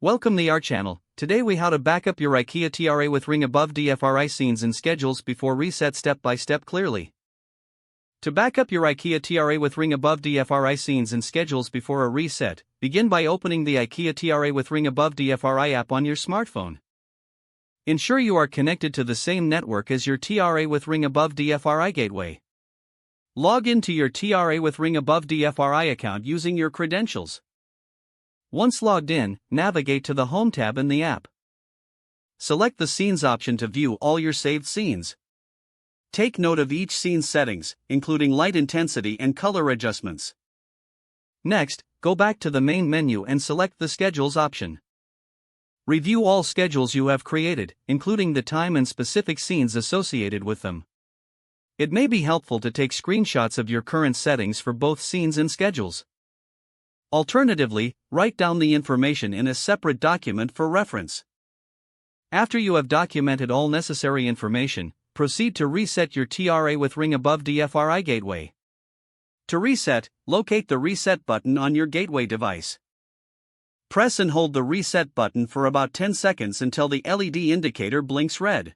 Welcome to our channel. Today we how to back up your IKEA TRA with ring above DFRI scenes and schedules before reset step by step clearly. To back up your IKEA TRA with ring above DFRI scenes and schedules before a reset, begin by opening the IKEA TRA with ring above DFRI app on your smartphone. Ensure you are connected to the same network as your TRA with ring above DFRI gateway. Log into your TRA with ring above DFRI account using your credentials. Once logged in, navigate to the Home tab in the app. Select the Scenes option to view all your saved scenes. Take note of each scene's settings, including light intensity and color adjustments. Next, go back to the main menu and select the Schedules option. Review all schedules you have created, including the time and specific scenes associated with them. It may be helpful to take screenshots of your current settings for both scenes and schedules. Alternatively, write down the information in a separate document for reference. After you have documented all necessary information, proceed to reset your TRA with ring above DFRI gateway. To reset, locate the Reset button on your gateway device. Press and hold the Reset button for about 10 seconds until the LED indicator blinks red.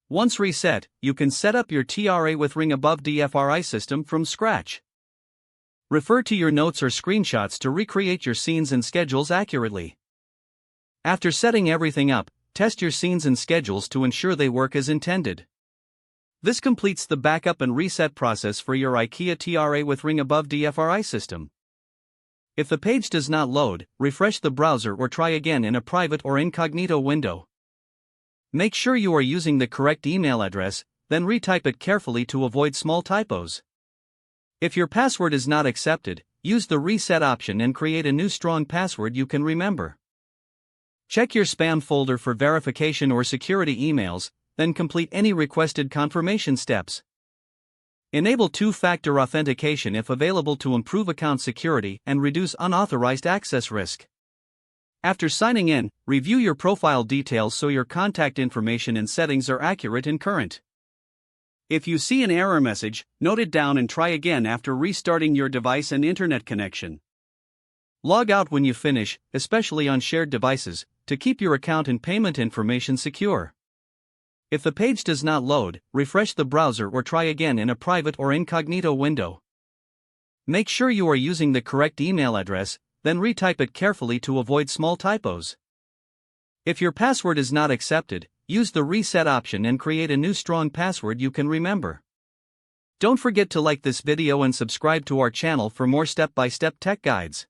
Once reset, you can set up your TRA with ring above DFRI system from scratch. Refer to your notes or screenshots to recreate your scenes and schedules accurately. After setting everything up, test your scenes and schedules to ensure they work as intended. This completes the backup and reset process for your IKEA TRA with ring above DFRI system. If the page does not load, refresh the browser or try again in a private or incognito window. Make sure you are using the correct email address, then retype it carefully to avoid small typos. If your password is not accepted, use the Reset option and create a new strong password you can remember. Check your spam folder for verification or security emails, then complete any requested confirmation steps. Enable two-factor authentication if available to improve account security and reduce unauthorized access risk. After signing in, review your profile details so your contact information and settings are accurate and current. If you see an error message, note it down and try again after restarting your device and internet connection. Log out when you finish, especially on shared devices, to keep your account and payment information secure. If the page does not load, refresh the browser or try again in a private or incognito window. Make sure you are using the correct email address, then retype it carefully to avoid small typos. If your password is not accepted, use the Reset option and create a new strong password you can remember. Don't forget to like this video and subscribe to our channel for more step-by-step tech guides.